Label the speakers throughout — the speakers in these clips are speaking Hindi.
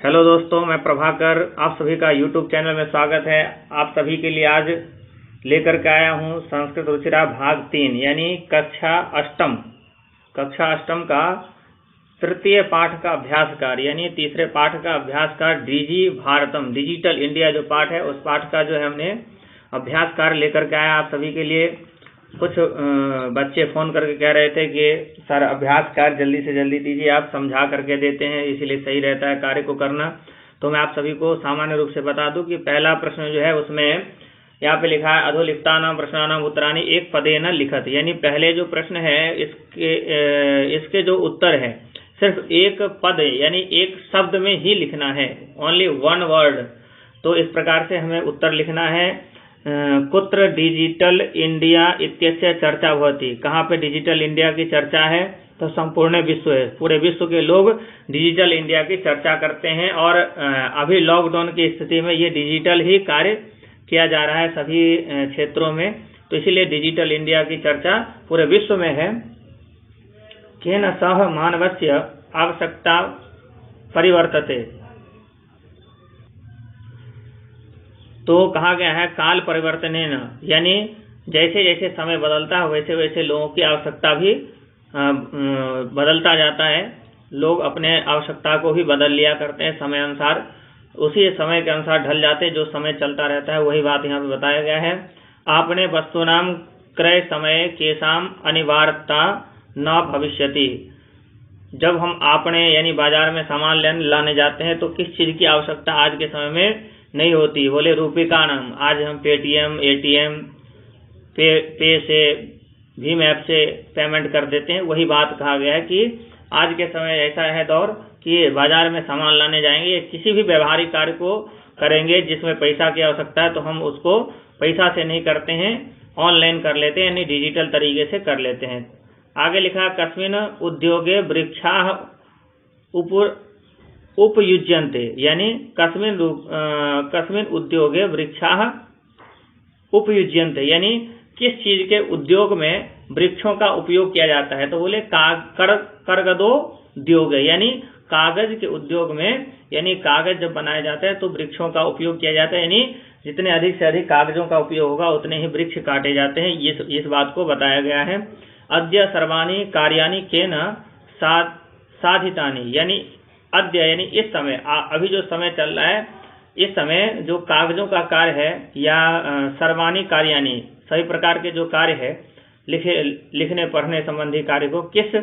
Speaker 1: हेलो दोस्तों, मैं प्रभाकर, आप सभी का यूट्यूब चैनल में स्वागत है। आप सभी के लिए आज लेकर के आया हूँ संस्कृत रुचिरा भाग 3 यानी कक्षा अष्टम का तृतीय पाठ का अभ्यास कार्य यानी तीसरे पाठ का अभ्यास कार्य डिजी भारतम डिजिटल इंडिया जो पाठ है उस पाठ का जो है हमने अभ्यास कार्य लेकर के आया आप सभी के लिए। कुछ बच्चे फ़ोन करके कह रहे थे कि सर अभ्यास कार्य जल्दी से जल्दी दीजिए, आप समझा करके देते हैं इसीलिए सही रहता है कार्य को करना। तो मैं आप सभी को सामान्य रूप से बता दूं कि पहला प्रश्न जो है उसमें यहाँ पे लिखा है अधोलिखितानां प्रश्नानां उत्तराणि एक पदेन लिखत, यानी पहले जो प्रश्न है इसके जो उत्तर है सिर्फ एक पद यानी एक शब्द में ही लिखना है, ओनली वन वर्ड। तो इस प्रकार से हमें उत्तर लिखना है। कुत्र डिजिटल इंडिया इत्यस्य चर्चा भवति, कहाँ पे डिजिटल इंडिया की चर्चा है? तो संपूर्ण विश्व है, पूरे विश्व के लोग डिजिटल इंडिया की चर्चा करते हैं और अभी लॉकडाउन की स्थिति में ये डिजिटल ही कार्य किया जा रहा है सभी क्षेत्रों में, तो इसीलिए डिजिटल इंडिया की चर्चा पूरे विश्व में है। केन सह मानवस्य आवश्यकता परिवर्तते, तो कहा गया है काल परिवर्तनेन, यानी जैसे जैसे समय बदलता है वैसे वैसे लोगों की आवश्यकता भी बदलता जाता है। लोग अपने आवश्यकता को भी बदल लिया करते हैं समय अनुसार, उसी समय के अनुसार ढल जाते हैं। जो समय चलता रहता है वही बात यहाँ पे बताया गया है। आपने वस्तुनाम क्रय समय केसाम अनिवार्यता न भविष्यति, जब हम आपने यानी बाजार में सामान लाने जाते हैं तो किस चीज की आवश्यकता आज के समय में नहीं होती? बोले रूपिका नाम, आज हम पेटीएम एटीएम पे से भीम ऐप से पेमेंट कर देते हैं। वही बात कहा गया है कि आज के समय ऐसा है दौर कि बाजार में सामान लाने जाएंगे, किसी भी व्यवहारिक कार्य को करेंगे जिसमें पैसा की आवश्यकता है तो हम उसको पैसा से नहीं करते हैं, ऑनलाइन कर लेते हैं यानी डिजिटल तरीके से कर लेते हैं। आगे लिखा कस्मिन् उद्योगे वृक्षाः उपयुज्यन्ते, यानी कस्मिन् उद्योगे वृक्षाः उपयुज्यन्ते, यानी किस चीज के उद्योग में वृक्षों का उपयोग किया जाता है? तो बोले करगदो उद्योग, यानी कागज के उद्योग में, यानी कागज जब बनाया जाता है तो वृक्षों का उपयोग किया जाता है, यानी जितने अधिक से अधिक कागजों का उपयोग होगा उतने ही वृक्ष काटे जाते हैं। इस बात को बताया गया है। अद्य सर्वाणि कार्याणि केन साधितानि, यानी अद्य यानी इस समय, अभी जो समय चल रहा है इस समय जो कागजों का कार्य है या सर्वाणि कार्याणि सभी प्रकार के जो कार्य है लिखने पढ़ने संबंधी कार्य को किस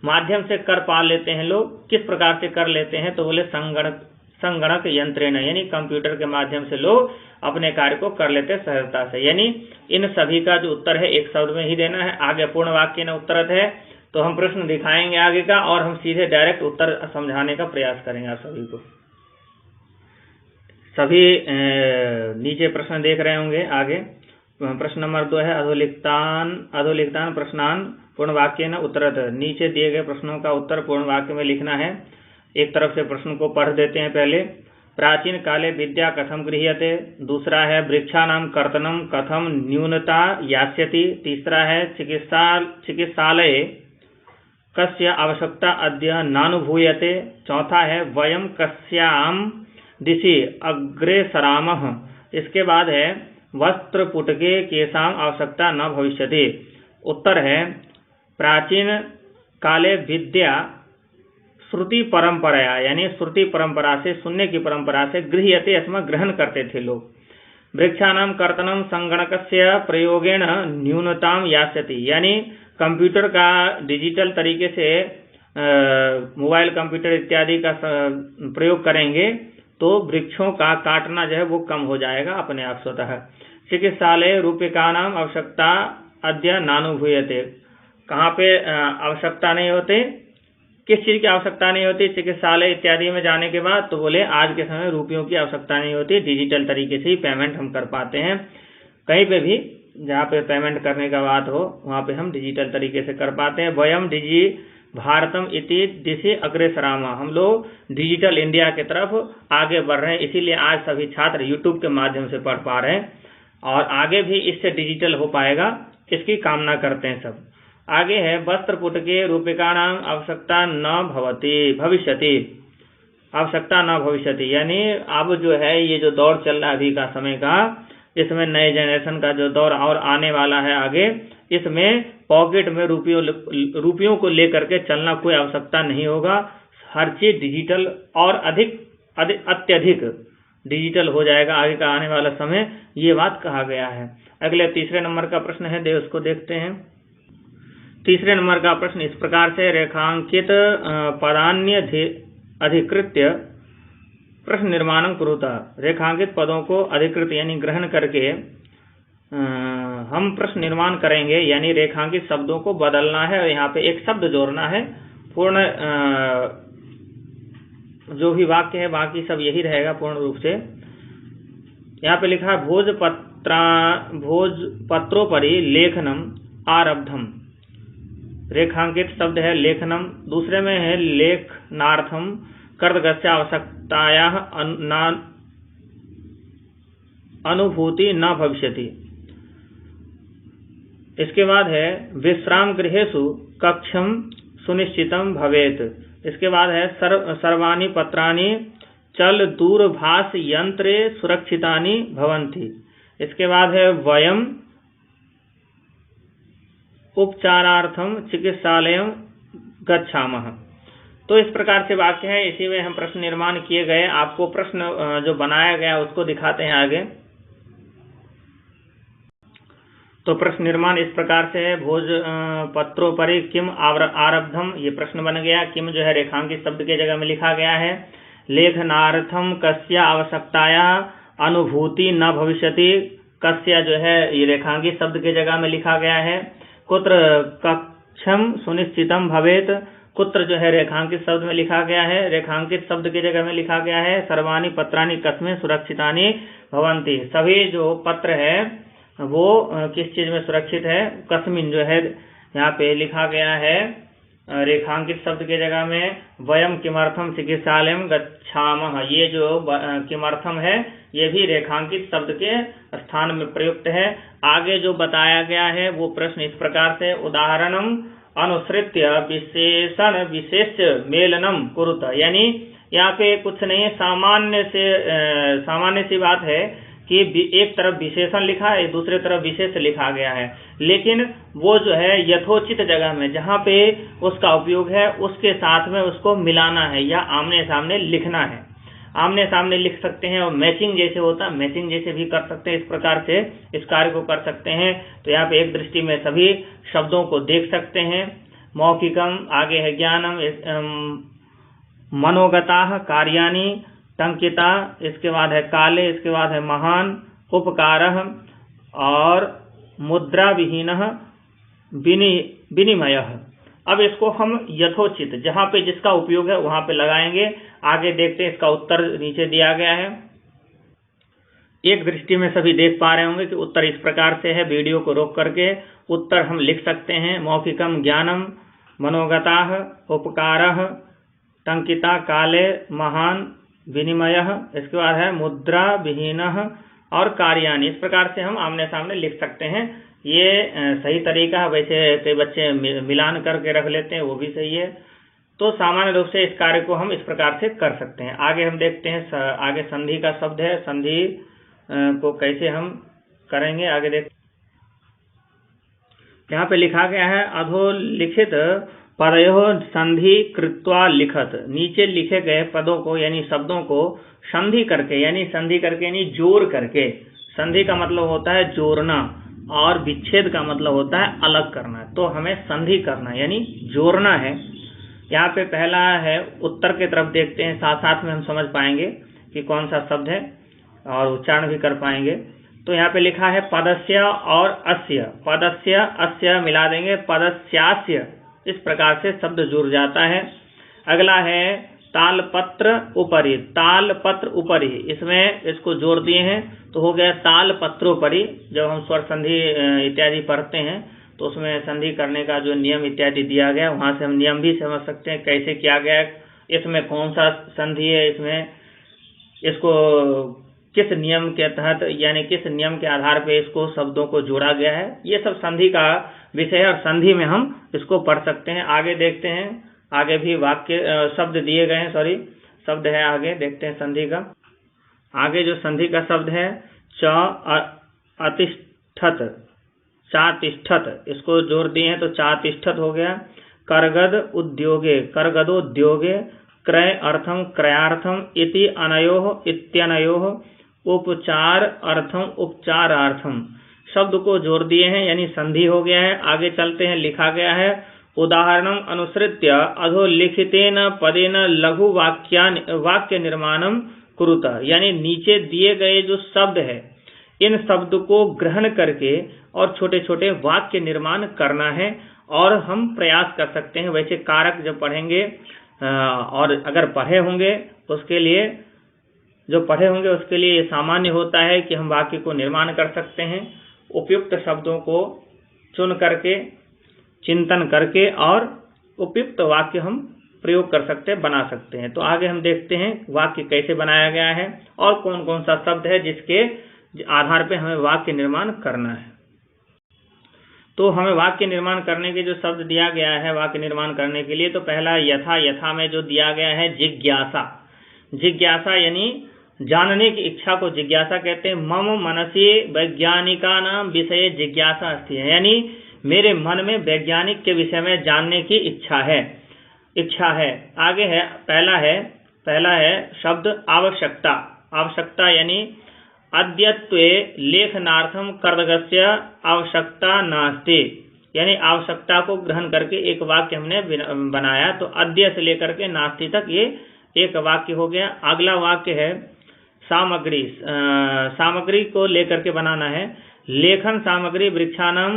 Speaker 1: माध्यम से कर पा लेते हैं लोग, किस प्रकार से कर लेते हैं? तो बोले संगणक यंत्रेण, यानी कंप्यूटर के माध्यम से लोग अपने कार्य को कर लेते हैं सहजता से। यानी इन सभी का जो उत्तर है एक शब्द में ही देना है। आगे पूर्ण वाक्य न उत्तरत है, तो हम प्रश्न दिखाएंगे आगे का और हम सीधे डायरेक्ट उत्तर समझाने का प्रयास करेंगे आप सभी को। सभी नीचे प्रश्न देख रहे होंगे। आगे प्रश्न नंबर 2 है अधोलिखितान प्रश्नान पूर्ण वाक्य न उत्तरत, नीचे दिए गए प्रश्नों का उत्तर पूर्ण वाक्य में लिखना है। एक तरफ से प्रश्न को पढ़ देते हैं पहले। प्राचीन काले विद्या कथम गृह्यते, दूसरा है वृक्षाणां कर्तनम कथम न्यूनता यास्यति, तीसरा है चिकित्सालये कस्य आवश्यकता अद्य नानुभूयते, चौथा है वयम कस्याम दिशि अग्रेसरामः, इसके बाद है वस्त्रपुटके केसाम आवश्यकता न भविष्यति। उत्तर है प्राचीन काले विद्या श्रुति परंपराया, यानी श्रुति परंपरा से, सुनने की परंपरा से गृह्यते इसमें ग्रहण करते थे लोग। वृक्षाणां कर्तनम संगणकस्य प्रयोगेण न्यूनताम यास्यति, यानी कंप्यूटर का डिजिटल तरीके से मोबाइल कंप्यूटर इत्यादि का प्रयोग करेंगे तो वृक्षों का काटना जो है वो कम हो जाएगा अपने आप स्वतः। चिकित्सालय रूपिकानाम आवश्यकता अद्य नानुभूयते, कहाँ पे आवश्यकता नहीं होती, किस चीज की आवश्यकता नहीं होती चिकित्सालय इत्यादि में जाने के बाद? तो बोले आज के समय रुपयों की आवश्यकता नहीं होती, डिजिटल तरीके से ही पेमेंट हम कर पाते हैं। कहीं पे भी जहाँ पे पेमेंट करने का बात हो वहाँ पे हम डिजिटल तरीके से कर पाते हैं। वयम डिजी भारतम इति दिशि अग्रेसराम, हम लोग डिजिटल इंडिया की तरफ आगे बढ़ रहे हैं, इसीलिए आज सभी छात्र यूट्यूब के माध्यम से पढ़ पा रहे हैं और आगे भी इससे डिजिटल हो पाएगा, इसकी कामना करते हैं सब। आगे है वस्त्रपुटके रूपिकाणां आवश्यकता न भविष्यति, आवश्यकता न भविष्यति, यानी अब जो है ये जो दौर चल रहा है अभी का समय का, इसमें नए जनरेशन का जो दौर और आने वाला है आगे, इसमें पॉकेट में रुपयों को लेकर के चलना कोई आवश्यकता नहीं होगा। हर चीज डिजिटल और अत्यधिक डिजिटल हो जाएगा आगे का आने वाला समय, ये बात कहा गया है। अगले तीसरे नंबर का प्रश्न है, उसको देखते हैं। तीसरे नंबर का प्रश्न इस प्रकार से, रेखांकित पदान्य अधिकृत्य प्रश्न निर्माणं कुरुता। रेखांकित पदों को अधिकृत यानी ग्रहण करके हम प्रश्न निर्माण करेंगे, यानी रेखांकित शब्दों को बदलना है और यहाँ पे एक शब्द जोड़ना है। पूर्ण जो भी वाक्य है बाकी सब यही रहेगा पूर्ण रूप से। यहाँ पे लिखा है भोजपत्रोपरि लेखनम आरब्धम। रेखांकित शब्द है लेखनम, दूसरे में है लेखनार्थम कर्तगस्य आवश्यकताया अनुभूति न भविष्यति। इसके बाद है विश्राम गृहेषु कक्षम सुनिश्चितम भवेत। इसके बाद है सर्वाणि पत्राणि चल दूरभाष यंत्रे सुरक्षितानि भवन्ति। इसके बाद है वयम उपचारार्थम चिकित्सालयम गच्छामः। तो इस प्रकार से वाक्य है, इसी में हम प्रश्न निर्माण किए गए। आपको प्रश्न जो बनाया गया उसको दिखाते हैं आगे। तो प्रश्न निर्माण इस प्रकार से है, भोज पत्रोपरि किम आरब्धम, ये प्रश्न बन गया। किम जो है रेखांकित शब्द के जगह में लिखा गया है। लेखनार्थम कस्य आवश्यकताया अनुभूति न भविष्यति, कस्य जो है ये रेखांकित शब्द के जगह में लिखा गया है। कुत्र कक्षम सुनिश्चितम भवेत, कुत्र जो है रेखांकित शब्द में लिखा गया है। रेखांकित शब्द की जगह में लिखा गया है सर्वाणि पत्राणि कस्मिन् सुरक्षितानि भवन्ति। सभी जो पत्र है वो किस चीज में सुरक्षित है, कस्मिन जो है यहाँ पे लिखा गया है रेखांकित शब्द के जगह में। वयम किमर्थम चिकित्सालयम गच्छामः, ये जो किमर्थम है ये भी रेखांकित शब्द के स्थान में प्रयुक्त है। आगे जो बताया गया है वो प्रश्न इस प्रकार से, उदाहरणम अनुसृत्य विशेषण विशेष मेलनम कुरुत, यानी यहाँ पे कुछ नहीं है, सामान्य सी बात है कि एक तरफ विशेषण लिखा है, दूसरे तरफ विशेष लिखा गया है, लेकिन वो जो है यथोचित जगह में जहाँ पे उसका उपयोग है उसके साथ में उसको मिलाना है या आमने सामने लिखना है। आमने सामने लिख सकते हैं और मैचिंग जैसे होता है मैचिंग जैसे भी कर सकते हैं। इस प्रकार से इस कार्य को कर सकते हैं। तो यहाँ पे एक दृष्टि में सभी शब्दों को देख सकते हैं। मौखिकम, आगे है ज्ञानम, मनोगता कार्याणि, टंकिता, इसके बाद है काले, इसके बाद है महान, उपकारः और मुद्रा विहीन विनिमयः। अब इसको हम यथोचित जहां पे जिसका उपयोग है वहां पे लगाएंगे। आगे देखते हैं, इसका उत्तर नीचे दिया गया है। एक दृष्टि में सभी देख पा रहे होंगे कि उत्तर इस प्रकार से है। वीडियो को रोक करके उत्तर हम लिख सकते हैं। मौखिकम ज्ञानम, मनोगताः, उपकारः, टंकिता, काले, महान, विनिमयः, इसके बाद है मुद्रा विहीनः और कार्याणि। इस प्रकार से हम आमने सामने लिख सकते हैं। ये सही तरीका है। वैसे कई बच्चे मिलान करके रख लेते हैं, वो भी सही है। तो सामान्य रूप से इस कार्य को हम इस प्रकार से कर सकते हैं। आगे हम देखते हैं, आगे संधि का शब्द है, संधि को कैसे हम करेंगे आगे देख। यहाँ पे लिखा गया है अधोलिखित पदयोः संधि कृत्वा लिखत। नीचे लिखे गए पदों को यानी शब्दों को संधि करके यानी जोड़ करके। संधि का मतलब होता है जोड़ना और विच्छेद का मतलब होता है अलग करना। तो हमें संधि करना यानी जोड़ना है। यहाँ पे पहला है, उत्तर की तरफ देखते हैं, साथ साथ में हम समझ पाएंगे कि कौन सा शब्द है और उच्चारण भी कर पाएंगे। तो यहाँ पे लिखा है पदस्य और अस्य, पदस्य अस्य मिला देंगे, पदस्यास्य, इस प्रकार से शब्द जुड़ जाता है। अगला है तालपत्र उपरि, तालपत्र उपरि, इसमें इसको जोड़ दिए हैं तो हो गया तालपत्रोपरि। जब हम स्वर संधि इत्यादि पढ़ते हैं तो उसमें संधि करने का जो नियम इत्यादि दिया गया, वहां से हम नियम भी समझ सकते हैं कैसे किया गया, इसमें कौन सा संधि है, इसमें इसको किस नियम के तहत यानी किस नियम के आधार पे इसको शब्दों को जोड़ा गया है। ये सब संधि का विषय है और संधि में हम इसको पढ़ सकते हैं। आगे देखते हैं, आगे भी वाक्य शब्द दिए गए हैं, शब्द है। आगे देखते हैं संधि का। आगे जो संधि का शब्द है च अतिष्ठत, चातिष्ठत, इसको जोड़ दिए हैं तो चातिष्ठत हो गया। करगद उद्योगे, करगदोद्योगे, क्रय अर्थम क्रयार्थम, इति अनयोः इत्यनयोः, उपचार अर्थम उपचारार्थम, शब्द को जोड़ दिए हैं यानी संधि हो गया है। आगे चलते हैं, लिखा गया है उदाहरणम अनुसृत्य अधोलिखितेन पदेन लघु वाक्य निर्माणम कुरुत, यानी नीचे दिए गए जो शब्द है इन शब्द को ग्रहण करके और छोटे छोटे वाक्य निर्माण करना है। और हम प्रयास कर सकते हैं, वैसे कारक जब पढ़ेंगे और अगर पढ़े होंगे उसके लिए, जो पढ़े होंगे उसके लिए ये सामान्य होता है कि हम वाक्य को निर्माण कर सकते हैं। उपयुक्त शब्दों को चुन करके, चिंतन करके और उपयुक्त वाक्य हम प्रयोग कर सकते हैं, बना सकते हैं। तो आगे हम देखते हैं वाक्य कैसे बनाया गया है और कौन कौन सा शब्द है जिसके आधार पर हमें वाक्य निर्माण करना है। तो हमें वाक्य निर्माण करने के जो शब्द दिया गया है वाक्य निर्माण करने के लिए, तो पहला यथा, यथा में जो दिया गया है जिज्ञासा, जिज्ञासा यानी जानने की इच्छा को जिज्ञासा कहते हैं। मम मनसि वैज्ञानिकानां विषये जिज्ञासा अस्ति, यानी मेरे मन में वैज्ञानिक के विषय में जानने की इच्छा है। आगे है पहला है शब्द आवश्यकता, आवश्यकता यानी अद्यत्वे लेखनार्थम कर्तव्यस्य आवश्यकता नास्ति, यानी आवश्यकता को ग्रहण करके एक वाक्य हमने बनाया। तो अद्य से लेकर के नास्ति तक ये एक वाक्य हो गया। अगला वाक्य है सामग्री, सामग्री को लेकर के बनाना है। लेखन सामग्री वृक्षाणां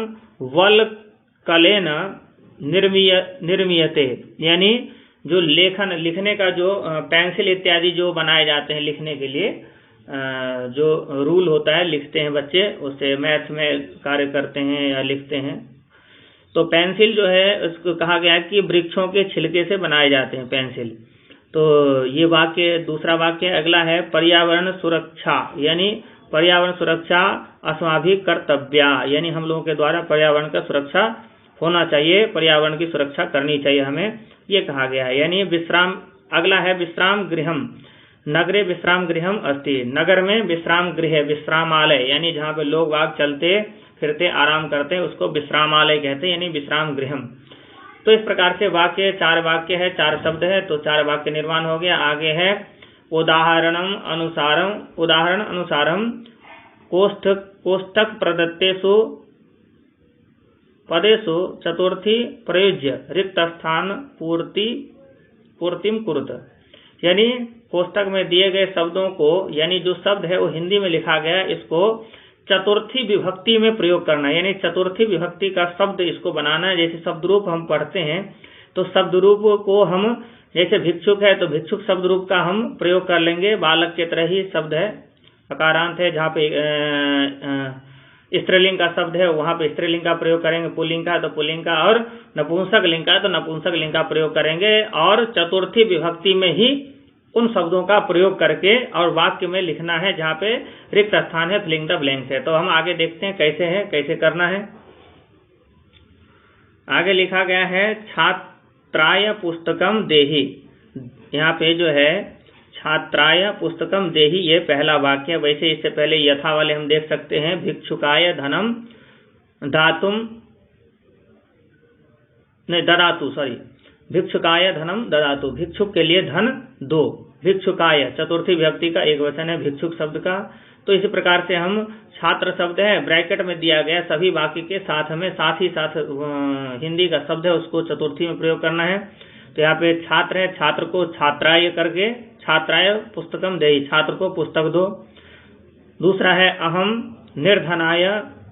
Speaker 1: वल्कलेन निर्मीयते, यानी जो लिखने का जो पेंसिल इत्यादि जो बनाए जाते हैं लिखने के लिए, जो रूल होता है लिखते हैं बच्चे, उससे मैथ में कार्य करते हैं या लिखते हैं। तो पेंसिल जो है उसको कहा गया है कि वृक्षों के छिलके से बनाए जाते हैं पेंसिल। तो ये वाक्य, दूसरा वाक्य अगला है पर्यावरण सुरक्षा, यानी पर्यावरण सुरक्षा अस्माभिः कर्तव्या, यानी हम लोगों के द्वारा पर्यावरण का सुरक्षा होना चाहिए, पर्यावरण की सुरक्षा करनी चाहिए हमें, ये कहा गया है। यानी विश्राम, अगला है विश्राम गृहम, नगरे विश्राम गृहम अस्ति, नगर में विश्राम गृह, विश्रामालय, यानी जहाँ पे लोग वाग चलते फिरते आराम करते हैं उसको विश्रामालय कहते हैं, यानी विश्राम गृहम। तो इस प्रकार से वाक्य, 4 वाक्य है, 4 शब्द है, तो 4 वाक्य निर्माण हो गया। आगे है उदाहरण अनुसारम कोष्ठक प्रदत्तेषु पदेषु चतुर्थी प्रयुज्य रिक्त स्थान पूर्तिम कुरुत, यानी कोष्ठक में दिए गए शब्दों को, यानी जो शब्द है वो हिंदी में लिखा गया, इसको चतुर्थी विभक्ति में प्रयोग करना है, यानी चतुर्थी विभक्ति का शब्द इसको बनाना है। जैसे शब्द रूप हम पढ़ते हैं तो शब्द रूप को हम, जैसे भिक्षुक है तो भिक्षुक शब्द रूप का हम प्रयोग कर लेंगे, बालक के तरह ही शब्द है, अकारांत है, जहाँ पे स्त्रीलिंग का शब्द है वहां पे स्त्रीलिंग का प्रयोग करेंगे, पुल्लिंग का तो पुल्लिंग का, और नपुंसक लिंग का तो नपुंसक लिंग का प्रयोग करेंगे। और चतुर्थी विभक्ति में ही उन शब्दों का प्रयोग करके और वाक्य में लिखना है जहाँ पे रिक्त स्थान है, फिलिंग द ब्लैंक्स है। तो हम आगे देखते हैं कैसे करना है। आगे लिखा गया है छात्राय पुस्तकम देहि, यहाँ पे जो है छात्राय पुस्तकम देहि, ये पहला वाक्य। वैसे इससे पहले यथा वाले हम देख सकते हैं भिक्षुकाय धनम दातुम नहीं ददातु, सॉरी, भिक्षुकाय धनम ददातु, भिक्षुक के लिए धन दो। भिक्षुकाय चतुर्थी विभक्ति का एक वचन है भिक्षुक शब्द का। तो इसी प्रकार से हम छात्र शब्द है ब्रैकेट में दिया गया सभी वाक्य के साथ हमें साथ ही साथ हिंदी का शब्द है उसको चतुर्थी में प्रयोग करना है। तो यहाँ पे छात्र है, छात्र को छात्राय करके छात्राय पुस्तकम देहि, छात्र को पुस्तक दो। दूसरा है अहम निर्धनाय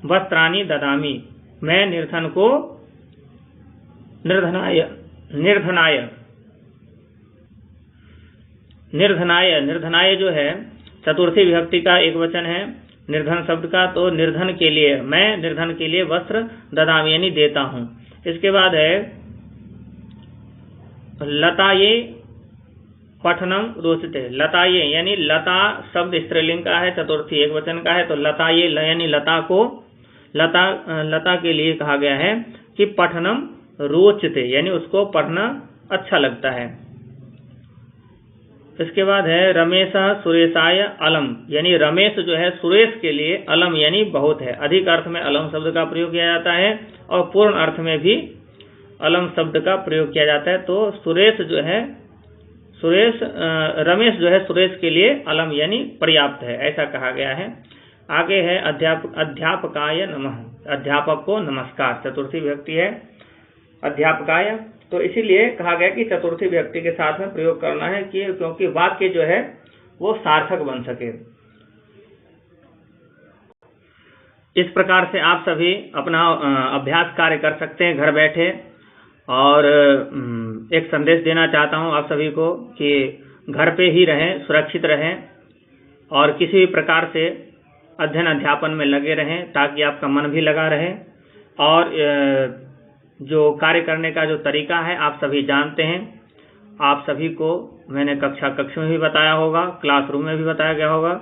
Speaker 1: वस्त्राणि ददामि, मैं निर्धन को निर्धनाय जो है चतुर्थी विभक्ति का एक वचन है निर्धन शब्द का। तो निर्धन के लिए, मैं निर्धन के लिए वस्त्र ददामि यानी देता हूँ। इसके बाद है लताये पठनम रोचते, लताये यानी लता शब्द स्त्रीलिंग का है, चतुर्थी एक वचन का है। तो लताये यानी लता को, लता के लिए कहा गया है कि पठनम रोचते यानी उसको पढ़ना अच्छा लगता है। इसके बाद है रमेश सुरेशाय अलम, यानी रमेश जो है सुरेश के लिए अलम यानी बहुत है। अधिक अर्थ में अलम शब्द का प्रयोग किया जाता है और पूर्ण अर्थ में भी अलम शब्द का प्रयोग किया जाता है। तो रमेश जो है सुरेश के लिए अलम यानी पर्याप्त है, ऐसा कहा गया है। आगे है अध्यापकाय नमः, अध्यापक को नमस्कार, चतुर्थी विभक्ति है अध्यापकाय। तो इसीलिए कहा गया कि चतुर्थी विभक्ति के साथ में प्रयोग करना है कि क्योंकि वाक्य जो है वो सार्थक बन सके। इस प्रकार से आप सभी अपना अभ्यास कार्य कर सकते हैं घर बैठे। और एक संदेश देना चाहता हूं आप सभी को कि घर पे ही रहें, सुरक्षित रहें और किसी भी प्रकार से अध्ययन अध्यापन में लगे रहें ताकि आपका मन भी लगा रहे। और जो कार्य करने का जो तरीका है आप सभी जानते हैं। आप सभी को मैंने कक्षा में भी बताया होगा, क्लासरूम में भी बताया गया होगा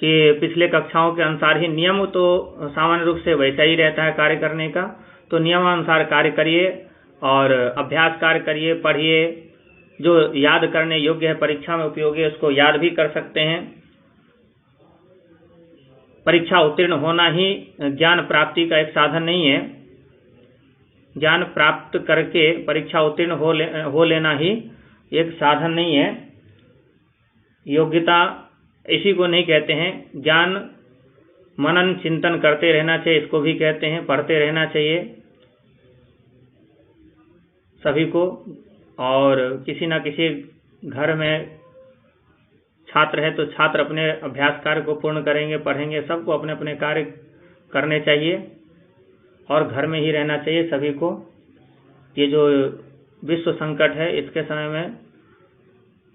Speaker 1: कि पिछले कक्षाओं के अनुसार ही नियम तो सामान्य रूप से वैसा ही रहता है कार्य करने का। तो नियमानुसार कार्य करिए और अभ्यास कार्य करिए, पढ़िए। जो याद करने योग्य है, परीक्षा में उपयोगी है, उसको याद भी कर सकते हैं। परीक्षा उत्तीर्ण होना ही ज्ञान प्राप्ति का एक साधन नहीं है। ज्ञान प्राप्त करके परीक्षा उत्तीर्ण हो लेना ही एक साधन नहीं है। योग्यता इसी को नहीं कहते हैं। ज्ञान मनन चिंतन करते रहना चाहिए, इसको भी कहते हैं। पढ़ते रहना चाहिए सभी को। और किसी न किसी घर में छात्र है तो छात्र अपने अभ्यास कार्य को पूर्ण करेंगे, पढ़ेंगे। सबको अपने अपने कार्य करने चाहिए और घर में ही रहना चाहिए सभी को। ये जो विश्व संकट है इसके समय में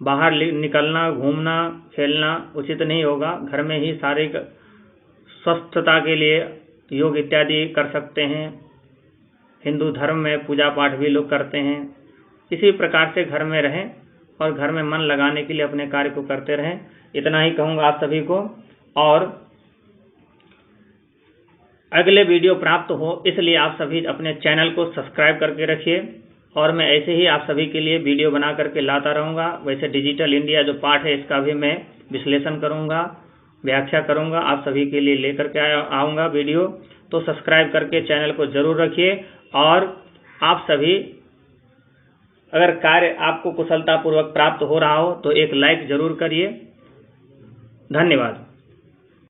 Speaker 1: बाहर निकलना, घूमना, खेलना उचित नहीं होगा। घर में ही शारीरिक स्वस्थता के लिए योग इत्यादि कर सकते हैं। हिंदू धर्म में पूजा पाठ भी लोग करते हैं। किसी प्रकार से घर में रहें और घर में मन लगाने के लिए अपने कार्य को करते रहें। इतना ही कहूँगा आप सभी को। और अगले वीडियो प्राप्त हो इसलिए आप सभी अपने चैनल को सब्सक्राइब करके रखिए। और मैं ऐसे ही आप सभी के लिए वीडियो बना करके लाता रहूँगा। वैसे डिजिटल इंडिया जो पाठ है इसका भी मैं विश्लेषण करूँगा, व्याख्या करूँगा, आप सभी के लिए लेकर के आऊँगा वीडियो। तो सब्सक्राइब करके चैनल को जरूर रखिए। और आप सभी अगर कार्य आपको कुशलतापूर्वक प्राप्त हो रहा हो तो एक लाइक जरूर करिए। धन्यवाद।